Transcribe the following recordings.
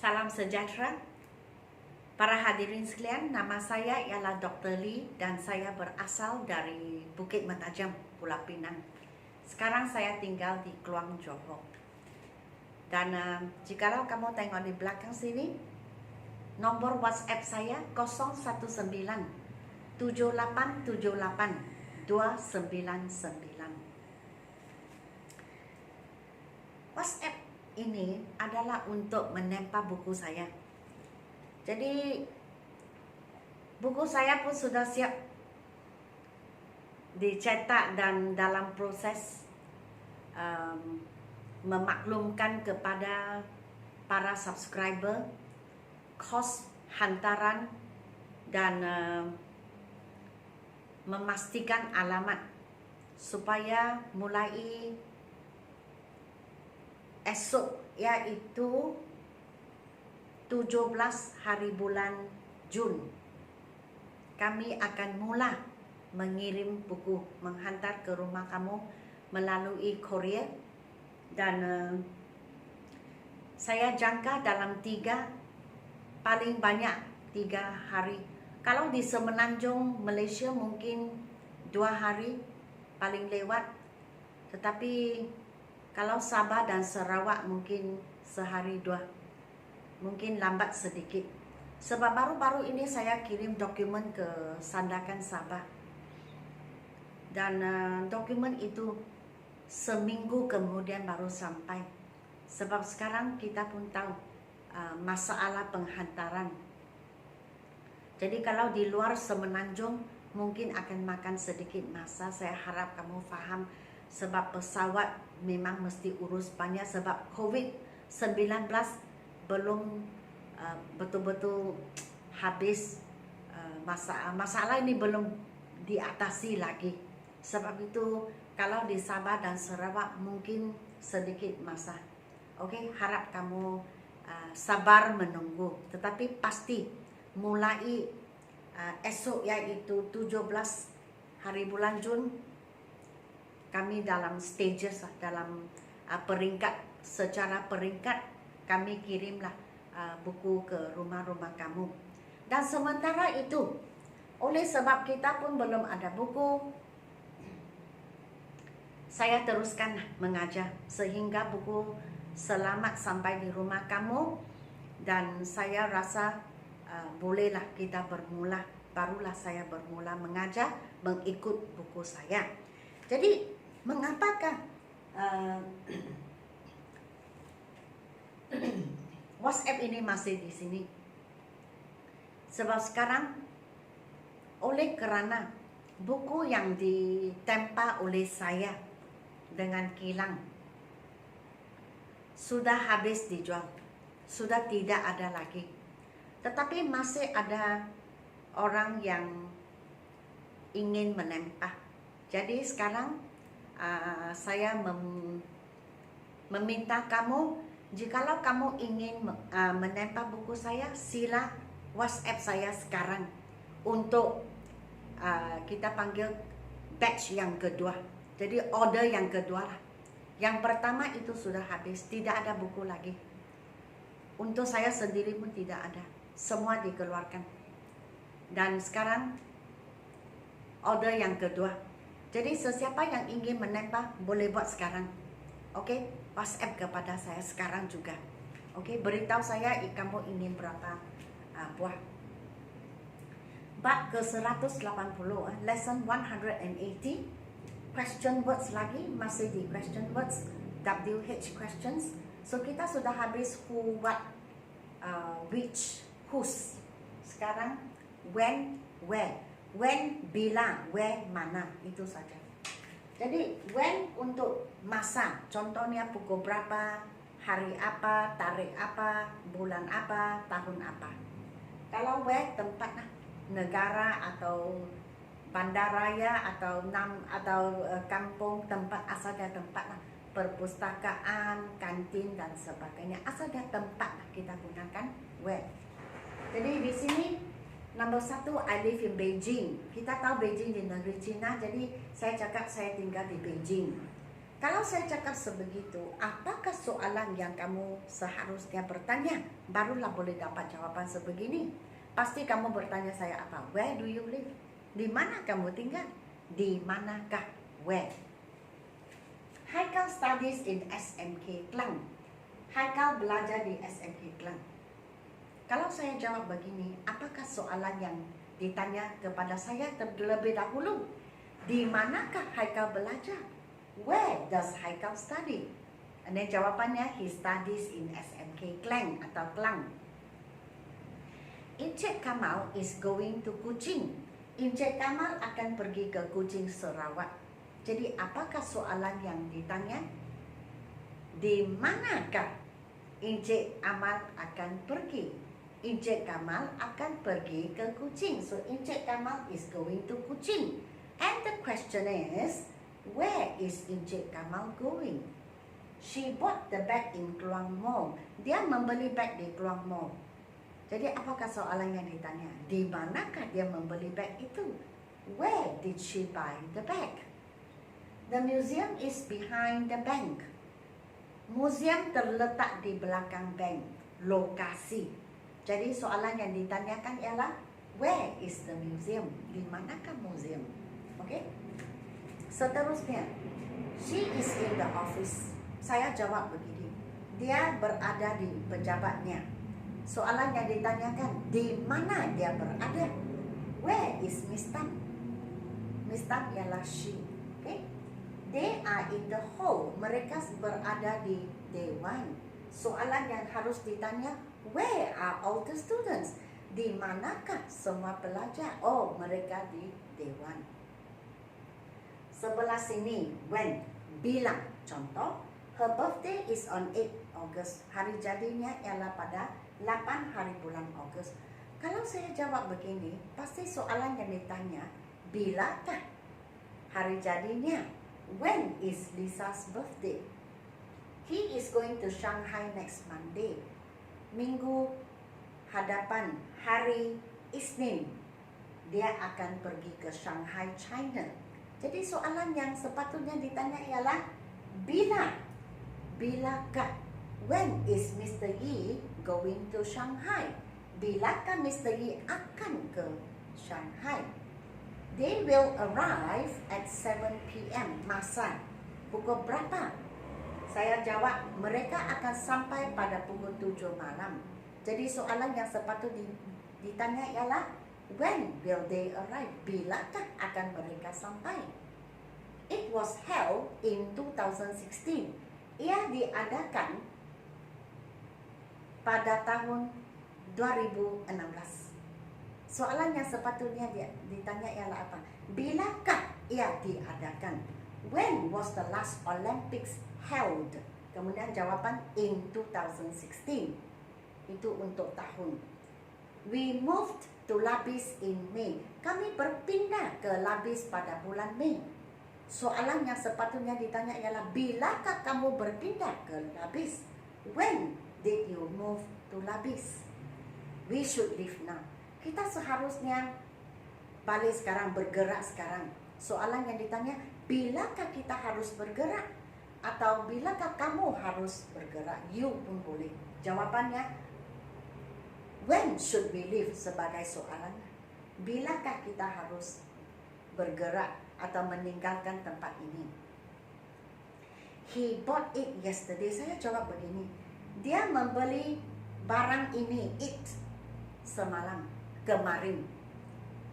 Salam sejahtera. Para hadirin sekalian, nama saya ialah Dr. Lee dan saya berasal dari Bukit Mentajam, Pulau Pinang. Sekarang saya tinggal di Kluang Johor. Dan jikalau kamu tengok di belakang sini, nombor WhatsApp saya 019 7878 299. WhatsApp ini adalah untuk menempa buku saya. Jadi buku saya pun sudah siap dicetak dan dalam proses memaklumkan kepada para subscriber kos hantaran dan memastikan alamat supaya mulai esok, yaitu 17 hari bulan Jun, kami akan mula mengirim buku, menghantar ke rumah kamu melalui courier. Dan saya jangka dalam paling banyak 3 hari. Kalau di Semenanjung Malaysia mungkin 2 hari paling lewat, tetapi kalau Sabah dan Sarawak mungkin sehari 2, mungkin lambat sedikit. Sebab baru-baru ini saya kirim dokumen ke Sandakan Sabah. Dan dokumen itu seminggu kemudian baru sampai. Sebab sekarang kita pun tahu masalah penghantaran. Jadi kalau di luar Semenanjung mungkin akan makan sedikit masa. Saya harap kamu faham. Sebab pesawat memang mesti urus banyak. Sebab COVID-19 belum betul-betul habis. Masalah ini belum diatasi lagi. Sebab itu kalau di Sabah dan Sarawak mungkin sedikit masa. Okey, harap kamu sabar menunggu. Tetapi pasti mulai esok, yaitu 17 hari bulan Jun, kami dalam stages, dalam peringkat, secara peringkat kami kirimlah buku ke rumah-rumah kamu. Dan sementara itu, oleh sebab kita pun belum ada buku, saya teruskan mengajar sehingga buku selamat sampai di rumah kamu. Dan saya rasa bolehlah kita bermula, barulah saya bermula mengajar mengikut buku saya. Jadi mengapakah WhatsApp ini masih di sini? Sebab sekarang oleh kerana buku yang ditempa oleh saya dengan kilang sudah habis dijual, sudah tidak ada lagi. Tetapi masih ada orang yang ingin menempa. Jadi sekarang saya meminta kamu, jikalau kamu ingin menempa buku saya, sila WhatsApp saya sekarang untuk kita panggil batch yang kedua. Jadi order yang kedua lah. Yang pertama itu sudah habis, tidak ada buku lagi. Untuk saya sendiri pun tidak ada, semua dikeluarkan. Dan sekarang order yang kedua. Jadi sesiapa yang ingin menempa boleh buat sekarang. Okey, WhatsApp kepada saya sekarang juga. Okey, beritahu saya kamu ingin berapa buah. Bab ke 180, lesson 180, question words lagi, masih di question words, WH questions. So kita sudah habis who, what, which, whose. Sekarang when, where. When, bila, where, mana, itu saja. Jadi when untuk masa, contohnya pukul berapa, hari apa, tarikh apa, bulan apa, tahun apa. Kalau where, tempat lah, negara atau bandaraya atau kampung, tempat, asal dia tempat lah, perpustakaan, kantin dan sebagainya. Asal dia tempat lah kita gunakan where. Jadi di sini Nombor 1, I live in Beijing. Kita tahu Beijing di negeri China, jadi saya cakap saya tinggal di Beijing. Kalau saya cakap sebegitu, apakah soalan yang kamu seharusnya bertanya? Barulah boleh dapat jawaban sebegini. Pasti kamu bertanya saya apa? Where do you live? Di mana kamu tinggal? Di manakah? Where? Haikal studies in SMK Klang. Haikal belajar di SMK Klang. Kalau saya jawab begini, apakah soalan yang ditanya kepada saya terlebih dahulu? Di manakah Haikal belajar? Where does Haikal study? And then jawapannya, he studies in SMK Klang atau Klang. Encik Kamal is going to Kuching. Encik Kamal akan pergi ke Kuching, Sarawak. Jadi apakah soalan yang ditanya? Di manakah Encik Kamal akan pergi? Encik Kamal akan pergi ke Kuching. So Encik Kamal is going to Kuching. And the question is, where is Encik Kamal going? She bought the bag in Kluang Mall. Dia membeli bag di Kluang Mall. Jadi apakah soalan yang ditanya? Di manakah dia membeli bag itu? Where did she buy the bag? The museum is behind the bank. Museum terletak di belakang bank. Lokasi. Jadi soalan yang ditanyakan ialah, where is the museum? Di manakah museum? Okay? Seterusnya, she is in the office. Saya jawab begini, dia berada di pejabatnya. Soalan yang ditanyakan, di mana dia berada? Where is Miss Tan? Miss Tan ialah she. Okay? They are in the hall. Mereka berada di dewan. Soalan yang harus ditanya, where are all the students? Di manakah semua pelajar? Oh, mereka di dewan. Sebelah sini, when, bila. Contoh, her birthday is on 8 August. Hari jadinya ialah pada 8 hari bulan Ogos. Kalau saya jawab begini, pasti soalan yang ditanya, bilakah hari jadinya? When is Lisa's birthday? He is going to Shanghai next Monday. Minggu hadapan, hari Isnin, dia akan pergi ke Shanghai, China. Jadi soalan yang sepatutnya ditanya ialah, bilakah? When is Mr. Yi going to Shanghai? Bilakah Mr. Yi akan ke Shanghai? They will arrive at 7 p.m. Masa pukul berapa? Saya jawab, mereka akan sampai pada pukul 7 malam. Jadi soalan yang sepatutnya ditanya ialah, when will they arrive? Bilakah akan mereka sampai? It was held in 2016. Ia diadakan pada tahun 2016. Soalan yang sepatutnya ditanya ialah apa? Bilakah ia diadakan? When was the last Olympics held? Kemudian jawapan in 2016. Itu untuk tahun. We moved to Labis in May. Kami berpindah ke Labis pada bulan Mei. Soalan yang sepatutnya ditanya ialah, bilakah kamu berpindah ke Labis? When did you move to Labis? We should leave now. Kita seharusnya balik sekarang, bergerak sekarang. Soalan yang ditanya, bilakah kita harus bergerak? Atau bilakah kamu harus bergerak? You pun boleh. Jawapannya, when should we leave sebagai soalan. Bilakah kita harus bergerak atau meninggalkan tempat ini? He bought it yesterday. Saya jawab begini, dia membeli barang ini, it, semalam, kemarin.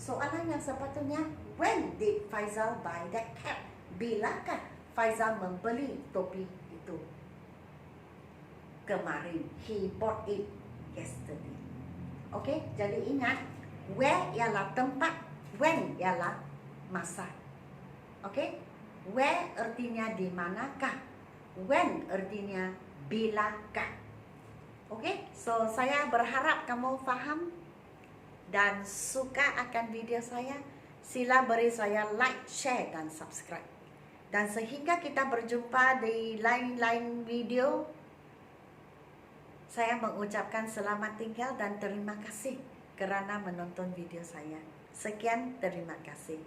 Soalan yang sepatutnya, when did Faizal buy that cap? Bilakah Faizal membeli topi itu? Kemarin. He bought it yesterday. Okay, jadi ingat, where ialah tempat, when ialah masa. Okay, where artinya di manakah, when artinya bilakah. Okay, so saya berharap kamu faham dan suka akan video saya. Sila beri saya like, share dan subscribe. Dan sehingga kita berjumpa di lain-lain video, saya mengucapkan selamat tinggal dan terima kasih kerana menonton video saya. Sekian, terima kasih.